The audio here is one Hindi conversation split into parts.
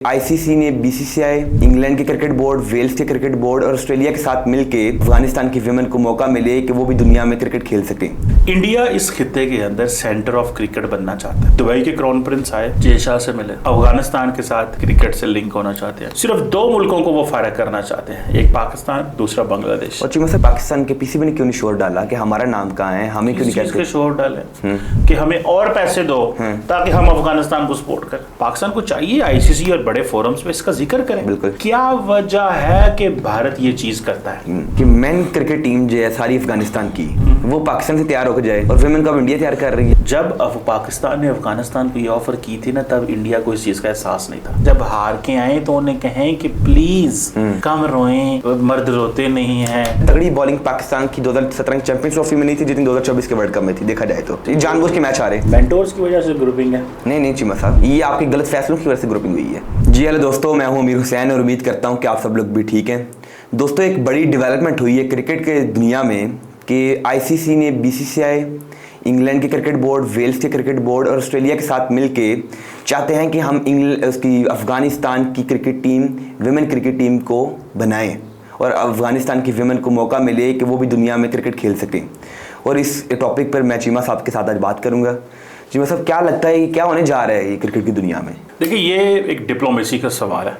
आईसीसी ने बीसीसीआई, इंग्लैंड के क्रिकेट बोर्ड, वेल्स के क्रिकेट बोर्ड और ऑस्ट्रेलिया के साथ मिलकर अफगानिस्तान की विमेन को मौका मिले कि वो भी दुनिया में क्रिकेट खेल सके। इंडिया इस खित्ते के अंदर सेंटर ऑफ क्रिकेट बनना चाहता है। दुबई के क्राउन प्रिंस आए, जय शाह से मिले, अफगानिस्तान के साथ क्रिकेट से लिंक होना चाहते हैं। सिर्फ दो मुल्कों को वो फारग करना चाहते हैं, एक पाकिस्तान, दूसरा बांग्लादेश। और चीमा से पाकिस्तान के पीसीबी ने क्यों नहीं शोर डाला कि हमारा नाम कहाँ है, हमें क्यों नहीं कहते? शोर डाले कि हमें और पैसे दो ताकि हम अफगानिस्तान को सपोर्ट करें। पाकिस्तान को चाहिए आईसीसी और बड़े फोरम्स में इसका जिक्र करें। बिल्कुल। क्या वजह है कि भारत ये चीज करता है कि मेन क्रिकेट टीम जो है सारी अफगानिस्तान की वो पाकिस्तान से तैयार होकर जाए और विमेन का इंडिया तैयार कर रही है। जब पाकिस्तान ने अफगानिस्तान को ये ऑफर की थी ना, तब इंडिया को इस चीज का एहसास नहीं था। जब हार के आए तो उन्हें कहें कि प्लीज कम रोएं, मर्द रोते नहीं हैं। तगड़ी बॉलिंग पाकिस्तान की 2017 की चैंपियंस ट्रॉफी में नहीं थी जितनी 2024 के वर्ल्ड कप में थी। देखा जाए तो ये जानबूझ के मैच आ रहे। मेंटोर्स की वजह से ग्रुपिंग है। नहीं चीमा साहब, ये आपके गलत फैसलों की वजह से ग्रुपिंग हुई है। जी हेलो दोस्तों, मैं हूं अमीर हुसैन और उम्मीद करता हूं कि आप सब लोग भी ठीक हैं। दोस्तों, एक बड़ी डेवलपमेंट हुई है क्रिकेट के दुनिया में कि आईसीसी ने बीसीसीआई, इंग्लैंड के क्रिकेट बोर्ड, वेल्स के क्रिकेट बोर्ड और ऑस्ट्रेलिया के साथ मिलके चाहते हैं कि हम उसकी अफगानिस्तान की cricket team, women cricket team को बनाएं और अफगानिस्तान की विमेन को मौका मिले कि वो भी दुनिया में क्रिकेट खेल सकें। और इस टॉपिक पर मैं चीमा साहब के साथ आज बात करूंगा। चीमा साहब, क्या लगता है क्या होने जा रहा है ये क्रिकेट की दुनिया में? देखिए, ये एक डिप्लोमेसी का सवाल है।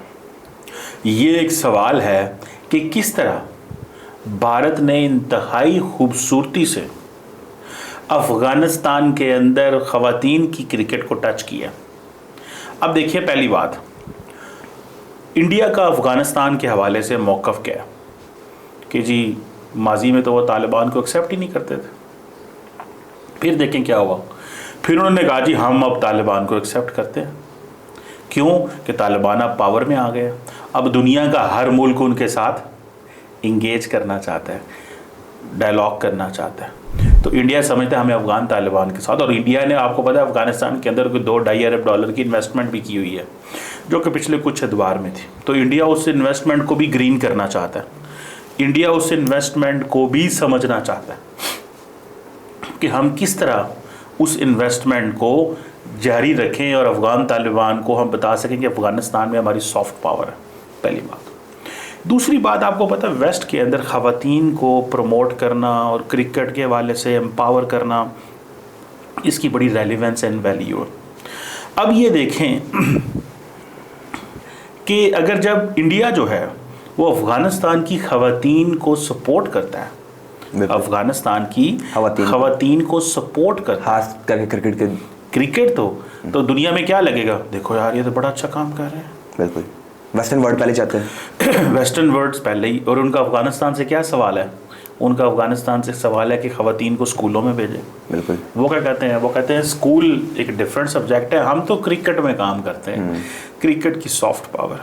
ये एक सवाल है कि किस तरह भारत ने इंतहाई खूबसूरती से अफगानिस्तान के अंदर ख़वातीन की क्रिकेट को टच किया। अब देखिए, पहली बात, इंडिया का अफगानिस्तान के हवाले से मौक़िफ़ क्या है कि जी माजी में तो वो तालिबान को एक्सेप्ट ही नहीं करते थे। फिर देखें क्या हुआ, फिर उन्होंने कहा जी हम अब तालिबान को एक्सेप्ट करते हैं। क्यों? कि तालिबान अब पावर में आ गया। अब दुनिया का हर मुल्क उनके साथ इंगेज करना चाहता है, डायलॉग करना चाहता है। तो इंडिया समझता है हमें अफगान तालिबान के साथ, और इंडिया ने, आपको पता है, अफगानिस्तान के अंदर कोई $2-2.5 अरब की इन्वेस्टमेंट भी की हुई है, जो कि पिछले कुछ अदवार में थी। तो इंडिया उस इन्वेस्टमेंट को भी ग्रीन करना चाहता है। इंडिया उस इन्वेस्टमेंट को भी समझना चाहता है कि हम किस तरह उस इन्वेस्टमेंट को जारी रखें और अफगान तालिबान को हम बता सकें कि अफगानिस्तान में हमारी सॉफ्ट पावर है। पहली बात। दूसरी बात, आपको पता है वेस्ट के अंदर ख़वातीन को प्रमोट करना और क्रिकेट के हवाले से एम्पावर करना, इसकी बड़ी रेलिवेंस एंड वैल्यू है। अब ये देखें कि अगर जब इंडिया जो है वो अफगानिस्तान की ख़वातीन को सपोर्ट करता है, अफगानिस्तान की ख़वातीन को सपोर्ट करता है, खास करके क्रिकेट तो दुनिया में क्या लगेगा, देखो यार ये तो बड़ा अच्छा काम कर रहे हैं। बिल्कुल, वेस्टर्न वर्ल्ड पहले चाहते हैं वेस्टर्न वर्ल्ड्स पहले ही। और उनका अफगानिस्तान से क्या सवाल है? उनका अफगानिस्तान से सवाल है कि ख़वातीन को स्कूलों में भेजें। बिल्कुल। वो क्या कहते हैं? वो कहते हैं स्कूल एक डिफरेंट सब्जेक्ट है, हम तो क्रिकेट में काम करते हैं, क्रिकेट की सॉफ्ट पावर।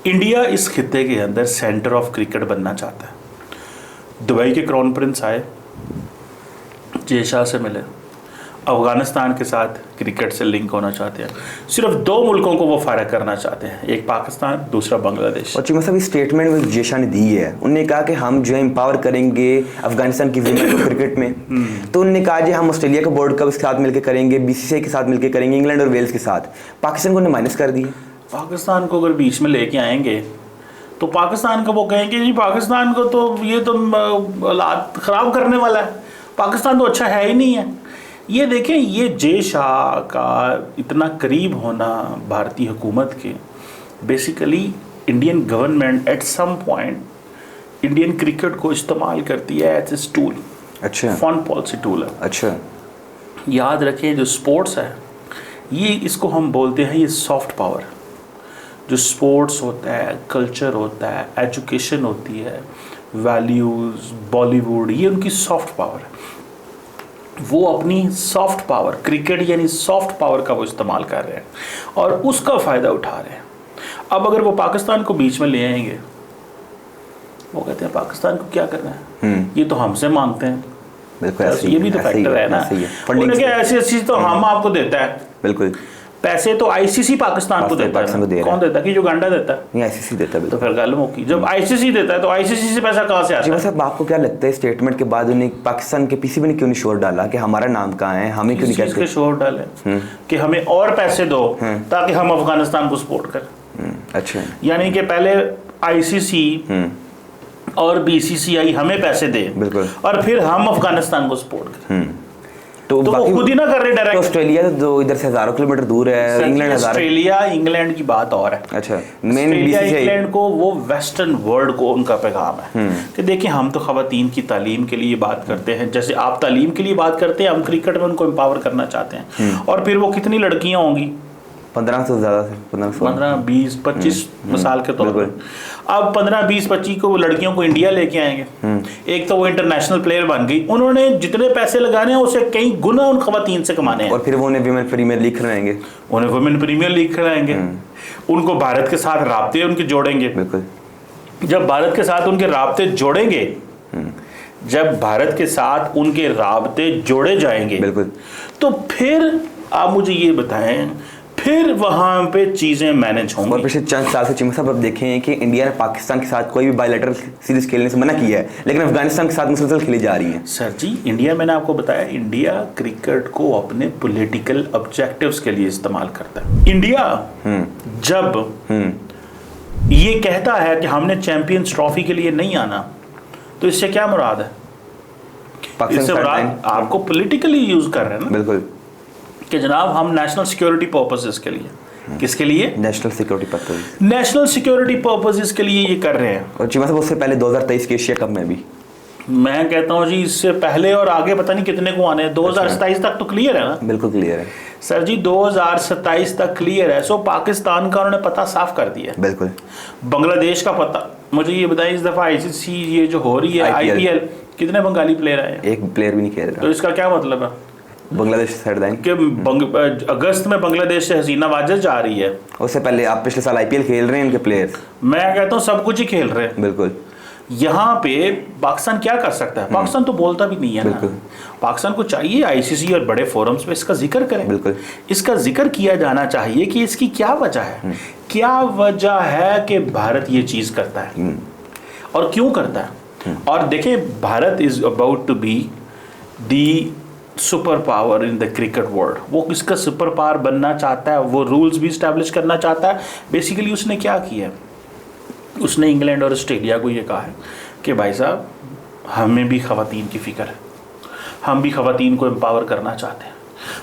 इंडिया इस खित्ते के अंदर सेंटर ऑफ क्रिकेट बनना चाहता है। दुबई के क्राउन प्रिंस आए, जय शाह से मिले, अफगानिस्तान के साथ क्रिकेट से लिंक होना चाहते हैं। सिर्फ दो मुल्कों को वो फारग करना चाहते हैं, एक पाकिस्तान, दूसरा बांग्लादेश। और चीमा साहब, इस स्टेटमेंट में जय शाह ने दी है, उन्होंने कहा कि हम जो है एम्पावर करेंगे अफगानिस्तान की विमेन को क्रिकेट में। तो उन्होंने कहा जी हम ऑस्ट्रेलिया का बोर्ड कप के साथ मिलकर करेंगे, बीसीसीआई के साथ मिलकर करेंगे, इंग्लैंड और वेल्स के साथ। पाकिस्तान को उन्होंने माइनस कर दिया। पाकिस्तान को अगर बीच में लेके आएंगे तो पाकिस्तान को वो कहेंगे जी पाकिस्तान को तो ये तो हालात ख़राब करने वाला है, पाकिस्तान तो अच्छा है ही नहीं है। ये देखें, ये जय शाह का इतना करीब होना भारतीय हुकूमत के, basically Indian government at some point Indian cricket को इस्तेमाल करती है एज ए टूल। अच्छा। फॉरेन पॉलिसी टूल है। अच्छा। याद रखें, जो स्पोर्ट्स है ये, इसको हम बोलते हैं ये सॉफ्ट पावर। जो स्पोर्ट्स होता है, कल्चर होता है, एजुकेशन होती है, वैल्यूज़, बॉलीवुड, ये उनकी सॉफ्ट पावर है। वो अपनी सॉफ्ट पावर, क्रिकेट यानी सॉफ्ट पावर का वो इस्तेमाल कर रहे हैं और उसका फ़ायदा उठा रहे हैं। अब अगर वो पाकिस्तान को बीच में ले आएंगे, वो कहते हैं पाकिस्तान को क्या करना है, ये तो हमसे मांगते हैं। बिल्कुल, ये भी तो फैक्टर है ना। उन्होंने कहा ऐसी चीज़ तो हम आपको देता है। बिल्कुल। पैसे तो आईसीसी पाकिस्तान को देता पाकिस्तान को दे है, रहा कौन देता है? कि युगांडा देता है? नहीं, आईसीसी देता है तो बिल्कुल। फिर गल मुक्की। जब आईसीसी देता है तो आईसीसी से पैसा कहाँ से आता जी है? साहब, आपको क्या लगता है स्टेटमेंट के बाद उन्हें पाकिस्तान के पीसीबी ने क्यों नहीं शोर डाला कि हमारा नाम कहाँ है, हमें क्यों नहीं किस चीज़ के कहते? शोर डाले कि हमें और पैसे दो ताकि हम अफगानिस्तान को सपोर्ट करें। अच्छा। यानी कि पहले आईसीसी और बीसीसीआई हमें पैसे दे बिल्कुल। और फिर हम अफगानिस्तान को सपोर्ट करें। तो वो बाकी खुद ही ना कर रहे तो डायरेक्ट। ऑस्ट्रेलिया तो इधर से हजारों किलोमीटर दूर है, इंग्लैंड हजारों। ऑस्ट्रेलिया इंग्लैंड की बात और है। अच्छा, मेन ऑस्ट्रेलिया बीसीसीआई। इंग्लैंड को वो वेस्टर्न वर्ल्ड को उनका पैगाम है कि देखिए हम तो खवातीन की तालीम के लिए बात करते हैं, जैसे आप तालीम के लिए बात करते हैं, हम क्रिकेट में उनको एम्पावर करना चाहते हैं। और फिर वो कितनी लड़कियां होंगी? 15 से ज्यादा से 15, 20, 25 मिसाल के तौर पर। अब 15, 20, 25 को वो लड़कियों को इंडिया लेके आएंगे। एक तो वो इंटरनेशनल प्लेयर बन गई, उन्होंने जितने पैसे लगाने हैं उससे कई गुना उन खवातीन से कमाने हैं। और फिर वो उन्हें विमेन प्रीमियर लीग कराएंगे, उन्हें वुमेन प्रीमियर लीग कराएंगे, उनको भारत के साथ राब्ते उनके जोड़ेंगे। बिल्कुल। जब भारत के साथ उनके राब्ते जोड़ेंगे, जब भारत के साथ उनके राब्ते जोड़े जाएंगे, बिल्कुल। तो फिर आप मुझे ये बताएं, फिर वहां पे चीजें मैनेज होंगी। और पिछले चंद साल से चीमा साहब अब देखें कि इंडिया ने पाकिस्तान के साथ कोई भी बायलैटरल सीरीज खेलने से मना किया है, लेकिन अफगानिस्तान के साथ मुसलसल खेली जा रही है। सर जी, इंडिया, मैंने आपको बताया, इंडिया क्रिकेट को अपने पॉलिटिकल ऑब्जेक्टिव्स के लिए इस्तेमाल करता है। इंडिया जब ये कहता है कि हमने चैंपियंस ट्रॉफी के लिए नहीं आना, तो इससे क्या मुराद है? इससे मुराद आपको पॉलिटिकली यूज कर रहे हैं ना, बिल्कुल, कि जनाब हम नेशनल सिक्योरिटी पर्पसेस के लिए, किसके लिए? National security purpose, national security purposes के लिए ये कर रहे हैं। और चीमा साहब उससे पहले 2023 के एशिया कप में भी मैं कहता हूँ जी, इससे पहले और आगे पता नहीं कितने को आने हैं। 2027 तक तो क्लियर है ना? बिल्कुल क्लियर है सर जी, 2027 तक क्लियर है। सो पाकिस्तान का उन्होंने पता साफ कर दिया। बिल्कुल। बांग्लादेश का पता, मुझे ये बताएं, इस दफा आईसीसी ये जो हो रही है आईपीएल, कितने बंगाली प्लेयर आए हैं? एक प्लेयर भी नहीं खेल रहा। तो इसका क्या मतलब है? बांग्लादेश साइड कि अगस्त में बांग्लादेश से हसीना वाजिद जा रही है। उससे पहले आप पिछले साल आईपीएल खेल रहे हैं इनके प्लेयर्स। मैं कहता हूँ सब कुछ ही खेल रहे हैं। बिल्कुल। यहाँ पे पाकिस्तान क्या कर सकता है? पाकिस्तान तो बोलता भी नहीं है ना। पाकिस्तान को चाहिए आईसीसी और बड़े फोरम्स पे इसका जिक्र करें। बिल्कुल। इसका जिक्र किया जाना चाहिए कि इसकी क्या वजह है, क्या वजह है कि भारत ये चीज करता है और क्यों करता है। और देखिए, Bharat is about to be the super power in the cricket world. वो इसका सुपर पावर बनना चाहता है, वो रूल्स भी इस्टेब्लिश करना चाहता है। बेसिकली उसने क्या किया है, उसने इंग्लैंड और ऑस्ट्रेलिया को ये कहा है कि भाई साहब, हमें भी खवातीन की फिक्र है, हम भी खवातीन को एम्पावर करना चाहते हैं,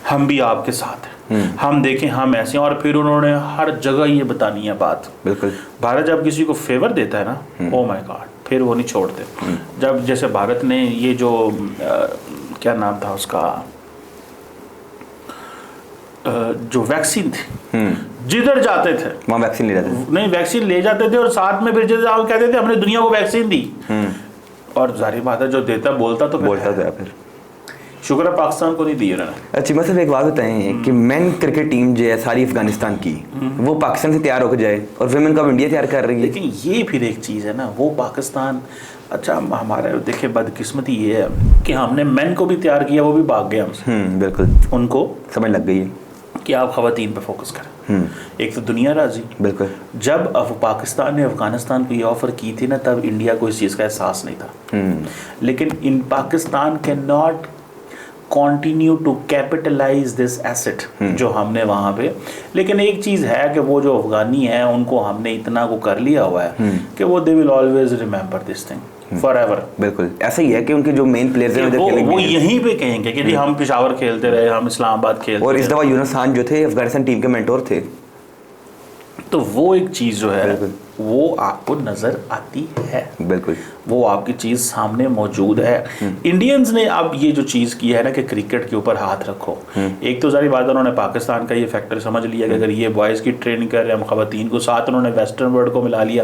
हम भी आपके साथ हैं, हम देखें हम ऐसे हैं। और फिर उन्होंने हर जगह ये बतानी है बात। बिल्कुल। भारत जब किसी को फेवर देता है ना, ओ माय गॉड, फिर वो नहीं छोड़ते। जब जैसे भारत ने ये जो क्या नाम था उसका, जो वैक्सीन थी, जिधर जाते थे वहाँ वैक्सीन ले जाते थे। नहीं, वैक्सीन ले जाते थे और साथ में फिर जैसे आप कहते थे हमने दुनिया को वैक्सीन दी। और जारी बात है, जो देता बोलता तो फिर शुक्र है पाकिस्तान को नहीं दी उन्होंने। चीमा साहब एक बात बताएं कि मेन क्रिकेट टीम जो है सारी अफगानिस्तान की, वो पाकिस्तान से तैयार होकर जाए और विमेन कब इंडिया तैयार कर रही है। लेकिन ये फिर एक चीज़ है ना, वो पाकिस्तान, अच्छा हमारे देखिए बदकिस्मती ये है कि हमने मेन को भी तैयार किया, वो भी भाग गए हमसे। बिल्कुल, उनको समझ लग गई है कि आप खवातीन पे फोकस करें। एक तो दुनिया राजी। बिल्कुल। जब पाकिस्तान ने अफगानिस्तान को ये ऑफर की थी ना, तब इंडिया को इस चीज़ का एहसास नहीं था। लेकिन in Pakistan can not continue to capitalize this asset जो हमने वहाँ पे। लेकिन एक चीज़ है कि वो जो अफगानी है, उनको हमने इतना को कर लिया हुआ है कि वो they will always remember this thing forever. बिल्कुल ऐसा ही है कि उनके जो मेन प्लेयर्स हैं वो यहीं पे कहेंगे कि हम पेशावर खेलते रहे, हम इस्लामाबाद खेलते और इस दफ़ा यूनुस खान जो थे अफगानिस्तान टीम के मेंटोर थे। तो वो एक चीज़ जो है वो आपको नज़र आती है। बिल्कुल, वो आपकी चीज़ सामने मौजूद है। इंडियंस ने अब ये जो चीज़ की है ना कि क्रिकेट के ऊपर हाथ रखो, एक तो सारी बात उन्होंने पाकिस्तान का ये फैक्टर समझ लिया कि अगर ये बॉयज़ की ट्रेनिंग कर रहे हैं हम खवातीन को, साथ उन्होंने वेस्टर्न वर्ल्ड को मिला लिया,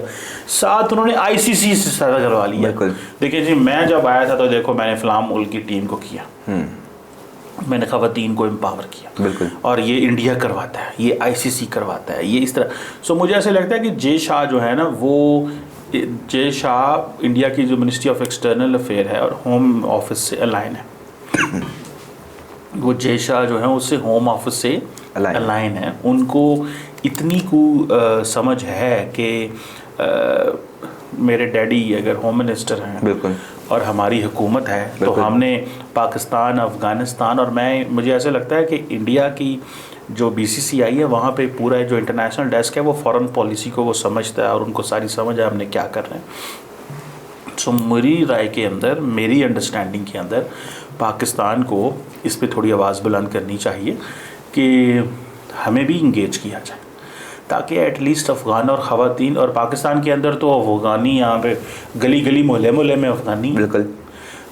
साथ उन्होंने आईसीसी से सारा करवा लिया। देखिए जी, मैं जब आया था तो देखो मैंने इस्लाम मुल्क की टीम को किया, मैंने खवातीन को एम्पावर किया। बिल्कुल। और ये इंडिया करवाता है, ये आईसीसी करवाता है, ये इस तरह। सो मुझे ऐसे लगता है कि जे शाह जो है ना, वो जे शाह इंडिया की जो मिनिस्ट्री ऑफ एक्सटर्नल अफेयर है और होम ऑफिस से अलाइन है। वो जे शाह जो है उससे होम ऑफिस से अलाइन है, उनको इतनी समझ है कि मेरे डैडी अगर होम मिनिस्टर हैं बिल्कुल और हमारी हुकूमत है तो हमने पाकिस्तान, अफ़गानिस्तान, और मुझे ऐसे लगता है कि इंडिया की जो BCCI है वहाँ पे पूरा जो इंटरनेशनल डेस्क है वो फॉरेन पॉलिसी को वो समझता है और उनको सारी समझ है हमने क्या कर रहे हैं। सो मेरी राय के अंदर, मेरी अंडरस्टैंडिंग के अंदर पाकिस्तान को इस पे थोड़ी आवाज़ बुलंद करनी चाहिए कि हमें भी इंगेज किया जाए, ताकि एटलीस्ट अफ़गान और ख़वातीन, और पाकिस्तान के अंदर तो अफ़गानी यहाँ पे गली गली मोहल्ले मोहल्ले में अफ़गानी, बिल्कुल।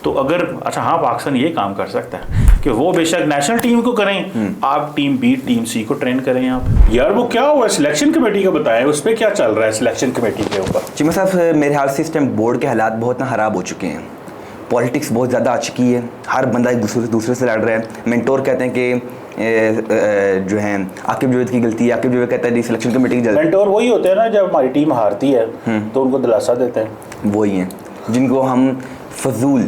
तो अगर अच्छा हाँ, पाकिस्तान ये काम कर सकता है कि वो बेशक नेशनल टीम को करें, आप टीम B टीम C को ट्रेन करें यहाँ पे। यार वो क्या हुआ सिलेक्शन कमेटी का, बताएं उस पर क्या चल रहा है सिलेक्शन कमेटी के ऊपर। चीमा साहब, मेरे ख्याल से इस टाइम बोर्ड के हालात बहुत ना ख़राब हो चुके हैं, पॉलिटिक्स बहुत ज़्यादा आ चुकी है, हर बंदा एक दूसरे से लड़ रहा है। मेंटोर कहते हैं कि जो है आकिब जावेद की गलती है, आकिब जावेद कहता है सिलेक्शन कमेटी की गलती। मेंटोर वही होते हैं ना, जब हमारी टीम हारती है तो उनको दिलासा देते हैं, वही हैं जिनको हम फजूल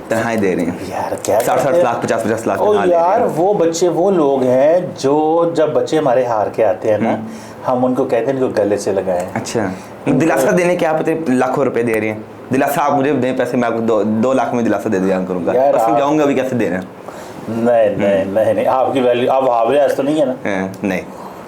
तनख्वाहें दे रहे हैं यार। क्या 60 लाख 50 लाख ओ यार, वो बच्चे वो लोग हैं जो जब बच्चे हमारे हार के आते हैं ना, हम उनको कहते हैं इनको गले से लगाएं। अच्छा, दिलासा देने के आप लाखों रुपए दे रहे हैं, दिलासा आप मुझे दें पैसे, मैं आपको 2 लाख में दिलासा दे दिया करूँगा, बस समझाऊंगा अभी कैसे दे रहे हैं। नहीं, आपकी वैल्यू आप हावियाज तो नहीं है ना? नहीं,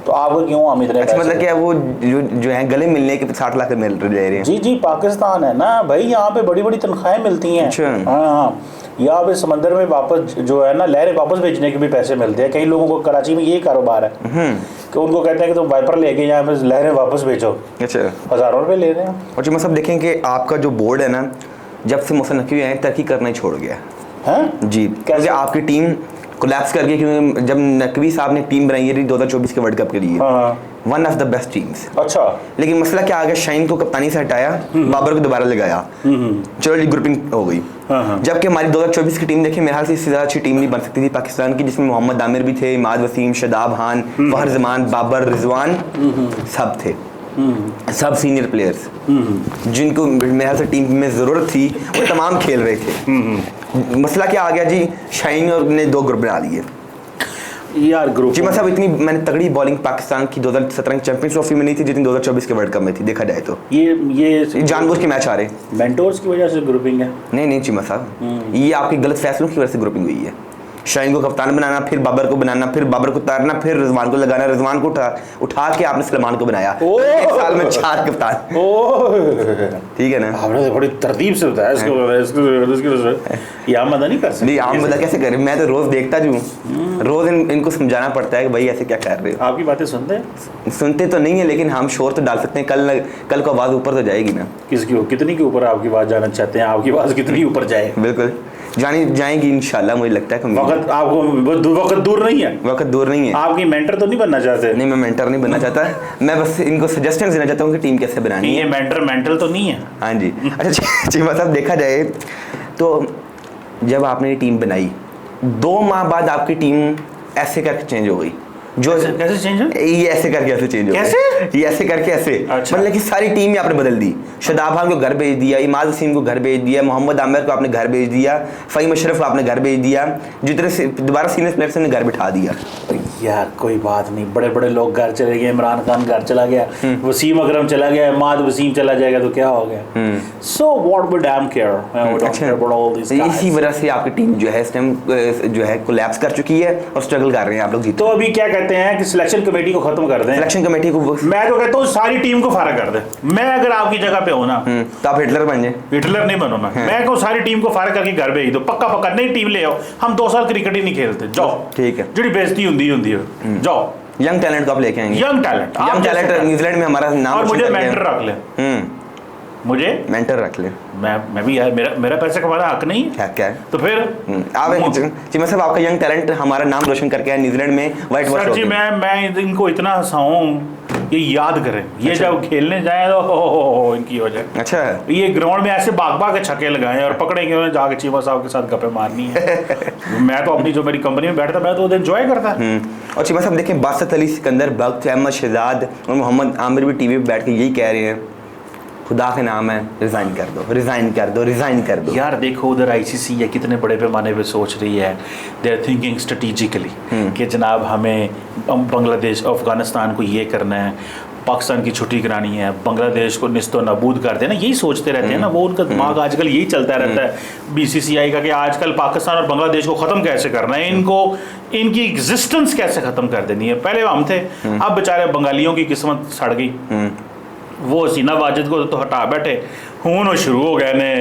तो आपको क्यों हम इतने? अच्छा, मतलब क्या वो जो है गले मिलने के 60 लाख मिल रहे हैं? जी, पाकिस्तान है ना भाई, यहाँ पे बड़ी बड़ी तनख्वाहें मिलती हैं। अच्छा। हाँ, यहाँ पे समंदर में वापस जो है ना, लहरें वापस भेजने के भी पैसे मिलते हैं। कई लोगों को कराची में ये कारोबार है कि उनको कहते हैं कि तुम वाइपर लेके यहाँ पे लहरें वापस भेजो। अच्छा, हज़ारों रुपये ले रहे हैं। और जो मतलब देखें कि आपका जो बोर्ड है ना, जब से मोहसिन नकवी आए तरक्की करना ही छोड़ गया है जी, क्योंकि आपकी टीम कोलैप्स कर गई, क्योंकि जब नकवी साहब ने टीम बनाई है 2024 के वर्ल्ड कप के लिए, one of the best teams. अच्छा, लेकिन मसला क्या आ गया, शाहीन को कप्तानी से हटाया, बाबर को दोबारा लगाया, चलो जी ग्रुपिंग हो गई। जबकि हमारी 2024 की टीम देखें, मेरे ख्याल से इससे ज़्यादा अच्छी टीम नहीं बन सकती थी पाकिस्तान की, जिसमें मोहम्मद आमिर भी थे, इमाद वसीम, शादाब खान, फहर जमान, बाबर, रिजवान, सब थे, सब सीनियर प्लेयर्स जिनको मेरे ख्याल से टीम में ज़रूरत थी, वो तमाम खेल रहे थे। मसला क्या आ गया जी, शाहीन और ने 2 ग्रुप बना लिए यार। ग्रुप जी मतलब इतनी मैंने तगड़ी बॉलिंग पाकिस्तान की 2017 की चैंपियंस ट्रॉफी में नहीं थी जितनी 2024 के वर्ल्ड कप में थी, देखा जाए तो। ये जानबूझ के मैच आ रहे, मेंटोर्स की वजह से ग्रुपिंग है। नहीं चीमा साहब, ये आपके गलत फैसलों की वजह से ग्रुपिंग हुई है। शाहीन को कप्तान बनाना, फिर बाबर को बनाना, फिर बाबर को उतारना, फिर रिजवान को लगाना, रिजवान को उठा के आपने सलमान को बनाया। एक साल में 4 कप्तान। ठीक है ना, आपने बड़ी तरतीब से बताया इसको। ये आम बंदा नहीं कर सकते। नहीं, आम बंदा कैसे करे, मैं तो रोज देखता हूँ, रोज इनको समझाना पड़ता है कि भाई ऐसे क्या कर रहे हो। आपकी बातें सुनते तो नहीं है, लेकिन हम शोर तो डाल सकते हैं, कल को आवाज़ ऊपर तो जाएगी ना। किसकी, कितनी के ऊपर आपकी बात जाना चाहते हैं? आपकी आवाज़ कितनी ऊपर जाए? बिल्कुल जाएगी इंशाल्लाह, मुझे लगता है। वक्त आपको वक्त दूर नहीं है, वक्त दूर नहीं है। आपकी मेंटर तो नहीं बनना चाहते? नहीं, मैं मेंटर नहीं बनना चाहता, मैं बस इनको सजेशन देना चाहता हूँ कि टीम कैसे बनानी है। ये मेंटल तो नहीं है। हाँ जी। अच्छा चीमा साहब, देखा जाए तो जब आपने ये टीम बनाई 2 माह बाद आपकी टीम ऐसे करके चेंज हो गई। जो कैसे चेंज हो? ये ऐसे करके ऐसे चेंज हो गई। कैसे? ये ऐसे करके ऐसे, अच्छा। मतलब कि सारी टीम ही आपने बदल दी। शादाब खान को घर भेज दिया, इमाद वसीम को घर भेज दिया, मोहम्मद आमिर को आपने घर भेज दिया, फ़हीम अशरफ को आपने घर भेज दिया, जितने से दोबारा सीनियर प्लेयर्स ने घर बिठा दिया। यार कोई बात नहीं, बड़े बड़े लोग घर चले गए, इमरान खान घर चला गया, वसीम अकरम चला गया, इमाद वसीम चला जाएगा तो क्या हो गया? So what would I care? इसी वजह से आपकी टीम जो है इस टाइम जो है कोलैप्स कर चुकी है और स्ट्रगल कर रहे हैं आप लोग। तो अभी क्या कहते हैं कि सिलेक्शन कमेटी को खत्म कर दें? सिलेक्शन कमेटी को मैं तो कहता हूँ सारी टीम को फारिग कर दे। मैं अगर आपकी जगह पे हूँ ना, तो आप हिटलर बन जाए। हिटलर नहीं बनूँ मैं कहूँ सारी टीम को फारिग करके घर भेज दो, पक्का नई टीम ले आओ। हम 2 साल क्रिकेट ही नहीं खेलते, जाओ। ठीक है, जी बेइज्जती होती है, जाओ। यंग टैलेंट को आप लेके आएंगे। यंग टैलेंट न्यूजीलैंड में हमारा नाम, और मुझे मेंटर रख ले, मुझे मेंटर रख ले। मैं भी यार, मेरा पैसे कमाना हक नहीं है क्या है? तो फिर आप चीमा साहब, आपका यंग टैलेंट हमारा नाम रोशन करके आया न्यूजीलैंड में व्हाइट वॉश। सर जी मैं इनको इतना हंसाऊं, ये याद करें, ये जब खेलने जाए तो इनकी वजह। अच्छा, ये ग्राउंड में ऐसे भाग के छक्के लगाए और पकड़ेंगे उन्हें जाके चीमा साहब के साथ गप्पे मारनी है। मैं तो अपनी जो मेरी कंपनी में बैठता मैं तो एंजॉय करता। और चीमा साहब देखें, बासत अली सिकंदर, भक्त, अहमद शहजाद और मोहम्मद आमिर भी टीवी पे बैठ के यही कह रहे हैं खुदा के नाम है, रिजाइन कर दो, रिजाइन कर दो, रिजाइन कर दो। यार देखो उधर आईसीसी है कितने बड़े पैमाने पे सोच रही है, दे आर थिंकिंग स्ट्रेटेजिकली कि जनाब हमें बांग्लादेश अफगानिस्तान को ये करना है, पाकिस्तान की छुट्टी करानी है, बांग्लादेश को निस्तो नाबूद कर देना, यही सोचते रहते हैं ना वो। उनका दिमाग आजकल यही चलता रहता है बीसीसीआई का कि आजकल पाकिस्तान और बांग्लादेश को ख़त्म कैसे करना है, इनको इनकी एग्जिस्टेंस कैसे ख़त्म कर देनी है। पहले हम थे, अब बेचारे बंगालियों की किस्मत सड़ गई, वो हसीना वाजिद को तो हटा बैठे, हूँ वो शुरू हो गए ने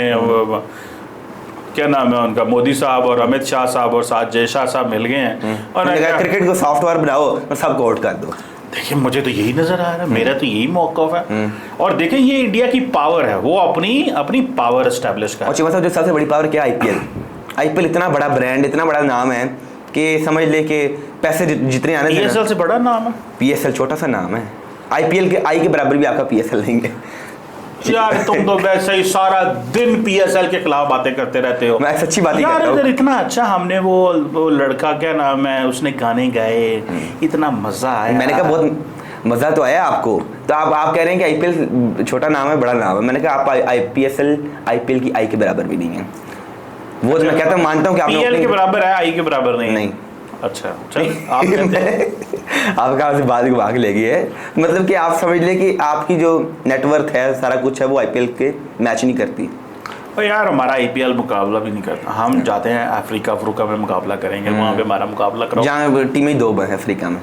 क्या नाम है उनका, मोदी साहब और अमित शाह साहब और साथ जय शाह साहब मिल गए हैं और क्रिकेट को सॉफ्टवेयर बनाओ और सबको आउट कर दो। देखिए मुझे तो यही नजर आ रहा है, मेरा तो यही मौक़िफ़ है। और देखें ये इंडिया की पावर है, वो अपनी पावर एस्टेब्लिश कर। और जो सबसे बड़ी पावर क्या, आईपीएल। आईपीएल इतना बड़ा ब्रांड, इतना बड़ा नाम है कि समझ ले कि पैसे जितने आने, पीएसएल से बड़ा नाम है, पीएसएल छोटा सा नाम है, आईपीएल के आई के बराबर भी आपका पीएसएल लेंगे। यार तुम तो वैसे ही सारा दिन पीएसएल के खिलाफ बातें करते रहते हो। मैं सच्ची बात यार अगर इतना अच्छा हमने वो लड़का क्या नाम है उसने गाने गाए, इतना मजा आया। मैंने कहा बहुत मजा तो आया आपको, तो आप कह रहे हैं कि आईपीएल छोटा नाम है, बड़ा नाम है। मैंने कहा आप आईपीएल की आई के बराबर भी नहीं है। वो तो मैं कहता हूँ, मानता हूँ कि पीएल के बराबर है, आई के बराबर नहीं। अच्छा चल आप कहते हैं आपका आपसे बात को भाग ले गई है, मतलब कि आप समझ ले कि आपकी जो नेटवर्थ है सारा कुछ है वो आईपीएल के मैच नहीं करती। और यार हमारा आईपीएल मुकाबला भी नहीं करता, हम जाते हैं अफ्रीका में मुकाबला करेंगे, वहाँ पे हमारा मुकाबला करो जहाँ टीमें दो है अफ्रीका में।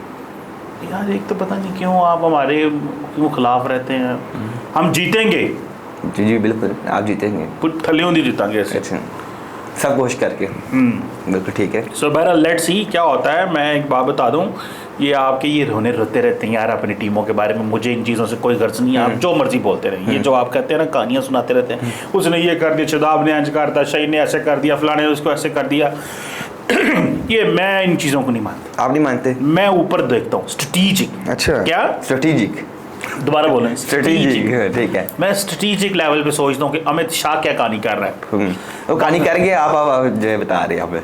यार एक तो पता नहीं क्यों आप हमारे क्यों खिलाफ रहते हैं। हम जीतेंगे, जी जी बिल्कुल आप जीतेंगे, कुछ थलियों नहीं जीतेंगे ऐसे। अच्छा सब कोशिश करके बिल्कुल ठीक है। सो बहरहाल लेट्स सी क्या होता है। मैं एक बात बता दूं, ये आपके ये रोते रहते हैं यार अपनी टीमों के बारे में, मुझे इन चीज़ों से कोई गर्ज नहीं है, आप जो मर्जी बोलते रहे। ये जो आप कहते हैं ना कहानियाँ सुनाते रहते हैं, उसने ये कर दिया, शदाब ने ऐसे कर दिया, शहीद ने ऐसे कर दिया, फलाने ने उसको ऐसे कर दिया, ये मैं इन चीज़ों को नहीं मानता। आप नहीं मानते? मैं ऊपर देखता हूँ स्ट्रेटेजिक। अच्छा क्या स्ट्रेटेजिक? दोबारा बोलें स्ट्रेटेजिक, ठीक है। मैं स्ट्रेटेजिक लेवल पे सोचता हूँ कि अमित शाह क्या कहानी कर रहा है। वो कहानी कर गया, आप जो बता रहे हैं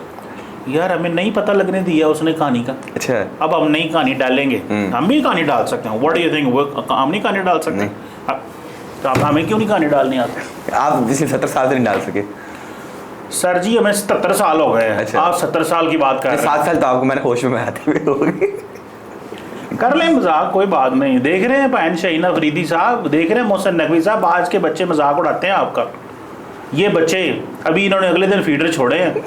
यार हमें नहीं पता लगने दिया उसने कहानी का। अच्छा अब हम नई कहानी डालेंगे, हम भी कहानी डाल सकते हैं। व्हाट डू यू थिंक, हम नहीं कहानी डाल सकते? तो आप हमें क्यों नहीं कहानी डालनी आती? आप पिछले 70 साल से नहीं डाल सके सर जी, हमें 77 साल हो गए हैं। अच्छा। आप 70 साल की बात कर रहे हैं। 7 साल तो आपको मैंने होश में आते हुए हो गए। कर लें मजाक, कोई बात नहीं। देख रहे हैं बहन शहीन अफरीदी साहब, देख रहे हैं मोहसिन नकवी साहब, आज के बच्चे मजाक उड़ाते हैं आपका। ये बच्चे अभी इन्होंने अगले दिन फीडर छोड़े हैं,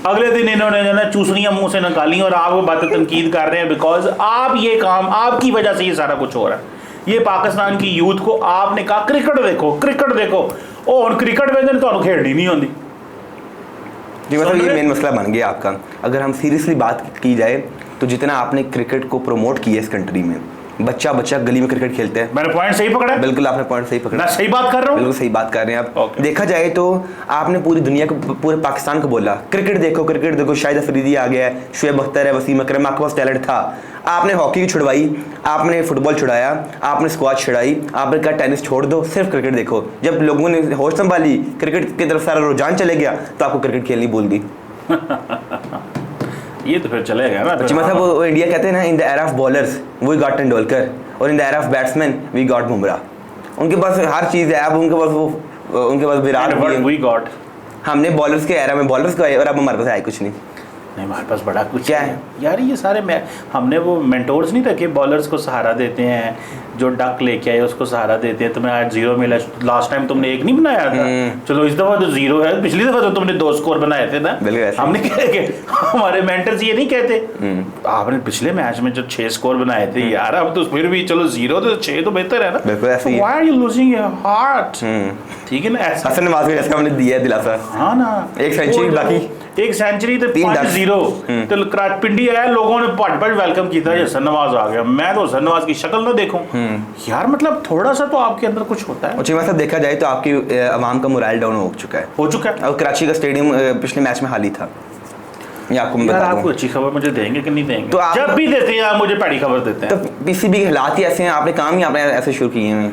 अगले दिन इन्होंने जो है चूसनियाँ मुंह से निकाली और आपको बातें तनकीद कर रहे हैं, बिकॉज आप ये काम, आपकी वजह से ये सारा कुछ हो रहा है। ये पाकिस्तान की यूथ को आपने कहा क्रिकेट देखो, क्रिकेट देखो, और क्रिकेट में तो खेलनी नहीं होती। जी मतलब ये मेन मसला बन गया आपका। अगर हम सीरियसली बात की जाए तो जितना आपने क्रिकेट को प्रमोट किया इस कंट्री में, बच्चा गली में क्रिकेट खेलते हैं। मैंने पॉइंट सही पकड़ा? बिल्कुल आपने पॉइंट सही पकड़ा। मैं सही बात कर रहा हूँ? बिल्कुल सही बात कर रहे हैं आप। Okay. देखा जाए तो आपने पूरी दुनिया को, पूरे पाकिस्तान को बोला क्रिकेट देखो, क्रिकेट देखो। शाहिद अफरीदी आ गया है, शुएब अख्तर है, वसीम अकरम, आपके पास टैलेंट था। आपने हॉकी छुड़वाई, आपने फुटबॉल छुड़ाया, आपने स्क्वाश छुड़ाई, आपने कहा टेनिस छोड़ दो, सिर्फ क्रिकेट देखो। जब लोगों ने होश संभाली, क्रिकेट की तरफ सारा रुझान चले गया, तो आपको क्रिकेट खेलनी भूल गई। ये तो फिर चलेगा ना। मतलब वो इंडिया कहते हैं ना, in the era of bowlers we got Tendulkar, और in the era of batsman we got Bumrah. उनके पास हर चीज़ है। अब उनके पास विराट वी गॉट, हमने बॉलर्स के एरा में बॉलर्स को आए, और अब हमारे पास आए कुछ नहीं। हमारे पास बड़ा कुछ क्या है यार। ये सारे हमने वो मेंटोर्स नहीं रखे, बॉलर्स को सहारा देते हैं, जो डक लेके आए उसको सहारा देते हैं। तुम्हें आज 0 मिला, लास्ट टाइम तुमने 1 नहीं बनाया था, चलो इस दफा तो 0 है, पिछली दफा तो तुमने 2 स्कोर बनाए थे ना। हमने कहे हमारे मेंटर्स ये नहीं कहते, आपने पिछले मैच में जो 6 स्कोर बनाए थे यार, अब तो फिर भी चलो 0 तो 6 तो बेहतर है ना। Why are you losing your heart? ठीक है ना, ऐसा हसन नवाज जैसे हमने दिया है दिलासा। हाँ ना, 1 सेंचुरी, बाकी 1 सेंचुरी तो 5-0 तो पिंडी आया, लोगों ने पट वेलकम किया, हसन नवाज आ गया। मैं तो हसन नवाज की शक्ल ना देखूं यार, मतलब थोड़ा सा तो आपके अंदर कुछ होता है। और देखा जाए तो आपकी आवाम का मोरल डाउन हो चुका है। और कराची का स्टेडियम पिछले मैच में खाली था। ये आपको यार आपको अच्छी खबर मुझे देंगे कि नहीं देंगे? तो जब भी देते हैं आप मुझे बड़ी खबर देते हैं। तो पीसीबी के हालात ही ऐसे हैं, आपने काम ही आपने ऐसे शुरू किए हैं।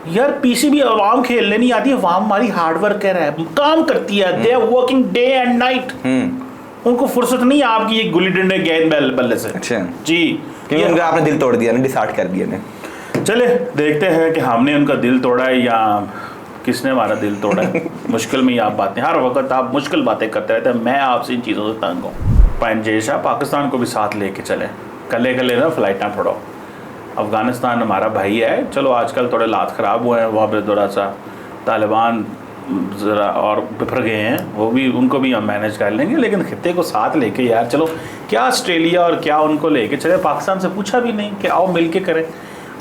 यार पीसीबी आवाम खेलने नहीं आती, आवाम हमारी हार्ड वर्कर है, काम करती है, they are working day and night. उनको फुर्सत नहीं है आपकी ये गुल्ली डंडे गेंद बल्ले से। अच्छा जी, क्योंकि उनका आपने दिल तोड़ दिया ना, डिसार्ट कर दिया ने। चले देखते हैं कि हमने उनका दिल तोड़ा है या किसने हमारा दिल तोड़ा है। मुश्किल में ही आप बातें, हर वक्त आप मुश्किल बातें करते रहते हैं, मैं आपसे इन चीज़ों से तंग हूँ। पंजे शाह पाकिस्तान को भी साथ लेके चले, कले कले ना फ्लाइट ना फोड़ो। अफ़गानिस्तान हमारा भाई है, चलो आजकल थोड़े हालात ख़राब हुए हैं वहाँ पर, थोड़ा सा तालिबान ज़रा और बिफर गए हैं, वो भी उनको भी हम मैनेज कर लेंगे, लेकिन खित्ते को साथ लेके यार चलो, क्या ऑस्ट्रेलिया और क्या उनको लेके चले। पाकिस्तान से पूछा भी नहीं कि आओ मिल के करें,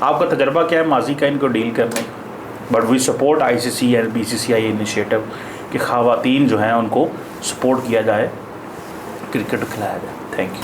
आपका तजर्बा क्या है माजी का इनको डील करने। But we support ICC and BCCI initiative कि ख़वातीन जो हैं उनको सपोर्ट किया जाए, क्रिकेट खिलाया जाए। Thank you.